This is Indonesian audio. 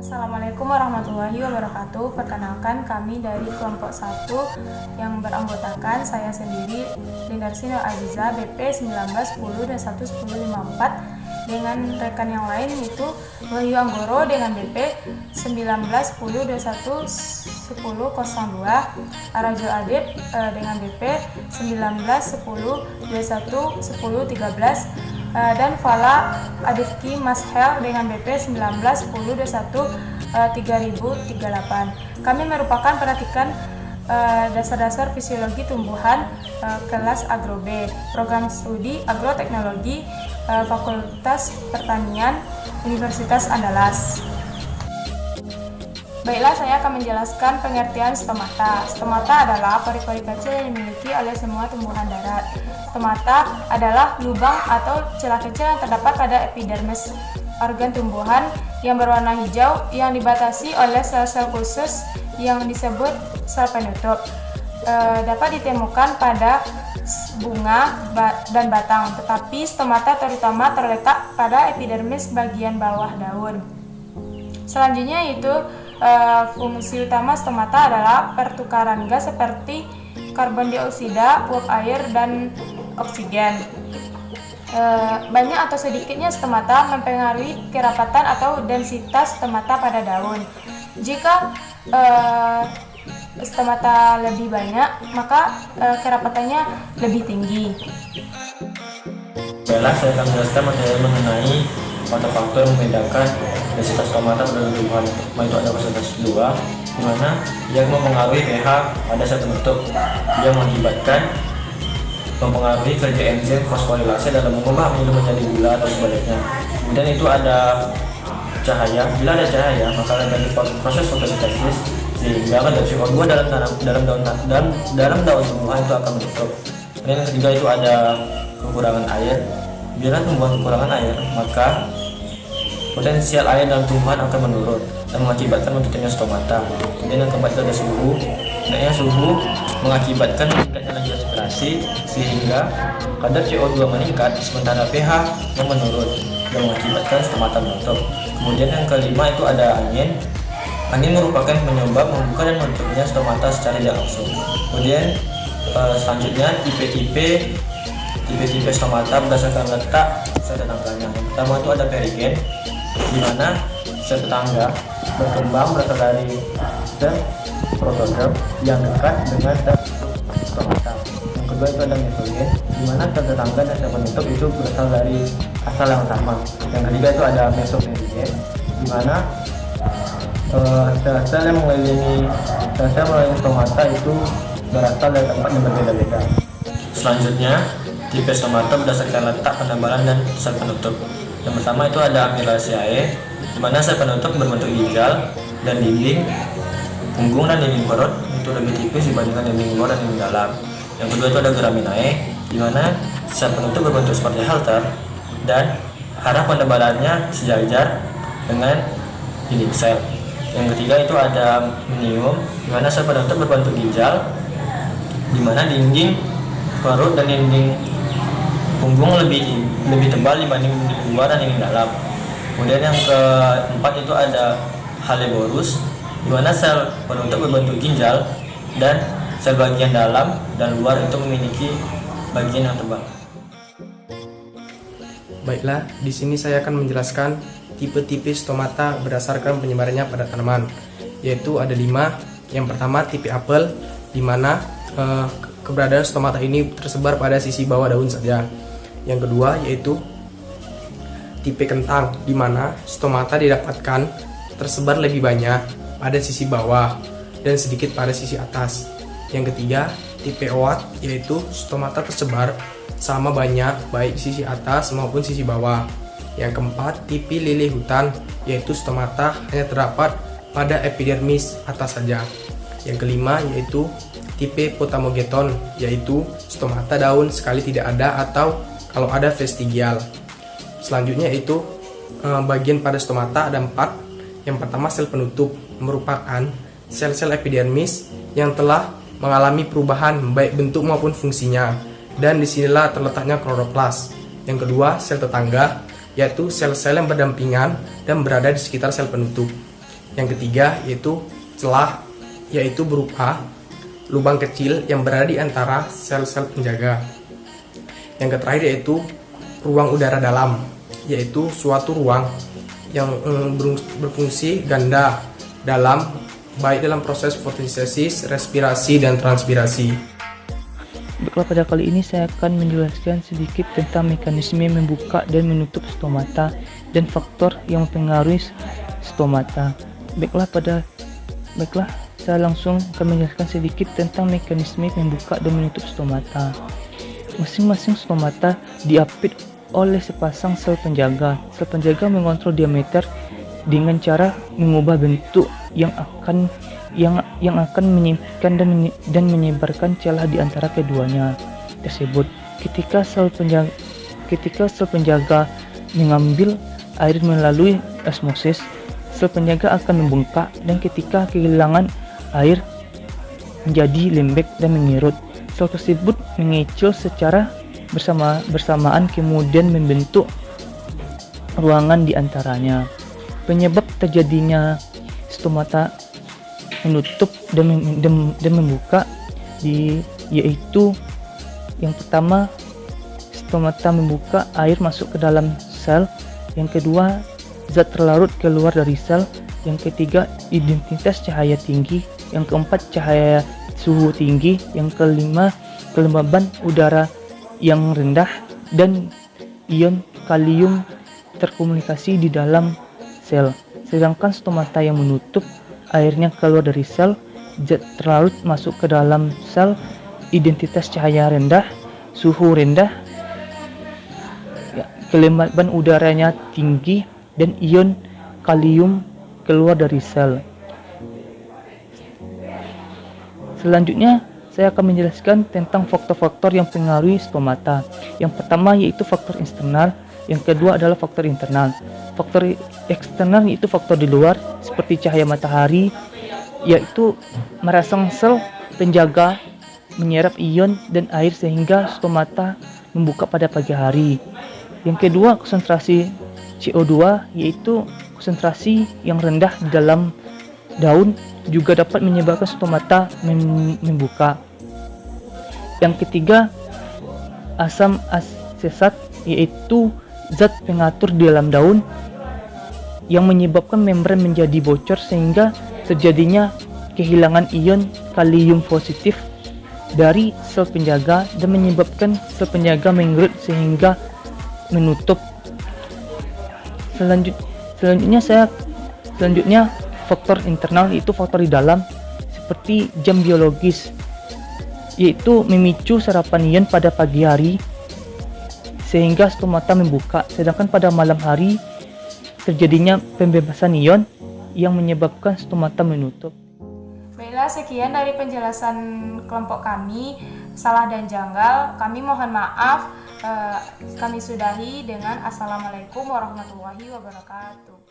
Assalamualaikum warahmatullahi wabarakatuh. Perkenalkan, kami dari kelompok 1 yang beranggotakan saya sendiri, Lindarsina Aziza, BP 1910-21-1054, dengan rekan yang lain yaitu Wahyu Anggoro dengan BP 1910-21-1002, Arajul Adib dengan BP 1910-21-1013, dan Fala Adifki Mashel dengan BP 1910-21-3038. Kami merupakan perhatikan dasar-dasar fisiologi tumbuhan kelas Agro B, program studi agroteknologi Fakultas Pertanian Universitas Andalas. Baiklah, saya akan menjelaskan pengertian stomata. Stomata adalah pori-pori kecil yang dimiliki oleh semua tumbuhan darat. Stomata adalah lubang atau celah kecil yang terdapat pada epidermis organ tumbuhan yang berwarna hijau yang dibatasi oleh sel-sel khusus yang disebut sel penutup. Dapat ditemukan pada bunga dan batang, tetapi stomata terutama terletak pada epidermis bagian bawah daun. Selanjutnya yaitu fungsi utama stomata adalah pertukaran gas seperti karbon dioksida, uap air, dan oksigen. Banyak atau sedikitnya stomata mempengaruhi kerapatan atau densitas stomata pada daun. Jika stomata lebih banyak, maka kerapatannya lebih tinggi. Baiklah, saya akan menjelaskan materi mengenai faktor-faktor yang membedakan densitas stomata pada tumbuhan. Itu ada presentasi 2, di mana yang mempengaruhi pH pada sel penutup, yang mengakibatkan mempengaruhi kerja enzim fosforilase dalam mengubah amino menjadi gula atau sebaliknya. Kemudian itu ada cahaya. Bila ada cahaya, maka terjadi proses fotosintesis sehingga kadar CO2 dalam daun tumbuhan itu akan menutup. Kemudian yang ketiga itu ada kekurangan air. Bila tumbuhan kekurangan air, maka potensial air dalam tumbuhan akan menurun dan mengakibatkan munculnya stomata. Kemudian yang keempat itu ada suhu. Naiknya suhu mengakibatkan meningkatnya laju respirasi sehingga kadar CO2 meningkat sementara pH yang menurun dan mengakibatkan stomata menutup. Kemudian yang kelima itu ada angin. Angin merupakan penyebab membuka dan menutupnya stomata secara tidak langsung. Kemudian selanjutnya tipe-tipe stomata berdasarkan letak sel tetangganya. Yang pertama itu ada perigen, di mana sel tetangga berasal dari sel protoderm yang dekat dengan sel stomata. Yang kedua itu ada mesogen, di mana sel tetangga dan sel penutup itu berasal dari asal yang sama. Yang ketiga itu ada mesoperigen, di mana sel-sel yang mengelilingi stomata itu berasal dari tempat yang berbeda-beda. Selanjutnya, tipe stomata berdasarkan letak penebalan dan sel penutup. Yang pertama itu ada Amylaceae, di mana sel penutup berbentuk ginjal dan dinding punggung dan dinding perut itu lebih tipis dibandingkan dinding luar dan dinding dalam. Yang kedua itu ada Graminae, di mana sel penutup berbentuk seperti halter dan arah penebalannya sejajar dengan dinding sel. Yang ketiga itu ada Mnium, di mana sel penutup berbentuk ginjal, di mana dinding perut dan dinding punggung lebih tebal dibanding dinding luar dan dinding dalam. Kemudian yang keempat itu ada Haleborus, di mana sel penutup berbentuk ginjal dan sel bagian dalam dan luar itu memiliki bagian yang tebal. Baiklah, di sini saya akan menjelaskan tipe-tipe stomata berdasarkan penyebarannya pada tanaman, yaitu ada 5. Yang pertama tipe apel, di mana keberadaan stomata ini tersebar pada sisi bawah daun saja. Yang kedua yaitu tipe kentang, di mana stomata didapatkan tersebar lebih banyak pada sisi bawah dan sedikit pada sisi atas. Yang ketiga tipe oat, yaitu stomata tersebar sama banyak baik sisi atas maupun sisi bawah. Yang keempat tipe lili hutan, yaitu stomata hanya terdapat pada epidermis atas saja. Yang kelima yaitu tipe Potamogeton, yaitu stomata daun sekali tidak ada atau kalau ada vestigial. Selanjutnya itu bagian pada stomata ada 4. Yang pertama sel penutup, merupakan sel-sel epidermis yang telah mengalami perubahan baik bentuk maupun fungsinya, dan disinilah terletaknya kloroplas. Yang kedua sel tetangga, yaitu sel-sel yang berdampingan dan berada di sekitar sel penutup. Yang ketiga yaitu celah, yaitu berupa lubang kecil yang berada di antara sel-sel penjaga. Yang terakhir yaitu ruang udara dalam, yaitu suatu ruang yang berfungsi ganda dalam, baik dalam proses fotosintesis, respirasi, dan transpirasi. Baiklah, pada kali ini saya akan menjelaskan sedikit tentang mekanisme membuka dan menutup stomata dan faktor yang mempengaruhi stomata. Baiklah, saya langsung akan menjelaskan sedikit tentang mekanisme membuka dan menutup stomata. Masing-masing stomata diapit oleh sepasang sel penjaga. Sel penjaga mengontrol diameter dengan cara mengubah bentuk yang akan menyimpan dan menyebarkan celah di antara keduanya tersebut. Ketika sel penjaga mengambil air melalui osmosis, sel penjaga akan membengkak, dan ketika kehilangan air menjadi lembek dan mengerut. Sel tersebut mengecil secara bersamaan kemudian membentuk ruangan di antaranya. Penyebab terjadinya stomata menutup dan membuka yaitu yang pertama, stomata membuka, air masuk ke dalam sel. Yang kedua, zat terlarut keluar dari sel. Yang ketiga, intensitas cahaya tinggi. Yang keempat, cahaya suhu tinggi. Yang kelima, kelembaban udara yang rendah, dan ion kalium terkomunikasi di dalam sel. Sedangkan stomata yang menutup, airnya keluar dari sel, zat terlarut masuk ke dalam sel, intensitas cahaya rendah, suhu rendah, kelembaban udaranya tinggi, dan ion kalium keluar dari sel. Selanjutnya saya akan menjelaskan tentang faktor-faktor yang mempengaruhi stomata. Yang pertama yaitu faktor eksternal, yang kedua adalah faktor internal. Faktor eksternal yaitu faktor di luar seperti cahaya matahari, yaitu merangsang sel penjaga menyerap ion dan air sehingga stomata membuka pada pagi hari. Yang kedua, konsentrasi CO2, yaitu konsentrasi yang rendah di dalam daun juga dapat menyebabkan stomata membuka. Yang ketiga, asam asesat, yaitu zat pengatur di dalam daun yang menyebabkan membran menjadi bocor sehingga terjadinya kehilangan ion kalium positif dari sel penjaga dan menyebabkan sel penjaga mengerut sehingga menutup. Selanjutnya faktor internal, yaitu faktor di dalam seperti jam biologis, yaitu memicu serapan ion pada pagi hari sehingga stomata membuka, sedangkan pada malam hari terjadinya pembebasan ion yang menyebabkan stomata menutup. Baiklah, sekian dari penjelasan kelompok kami. Salah dan janggal kami mohon maaf. Kami sudahi dengan Assalamualaikum warahmatullahi wabarakatuh.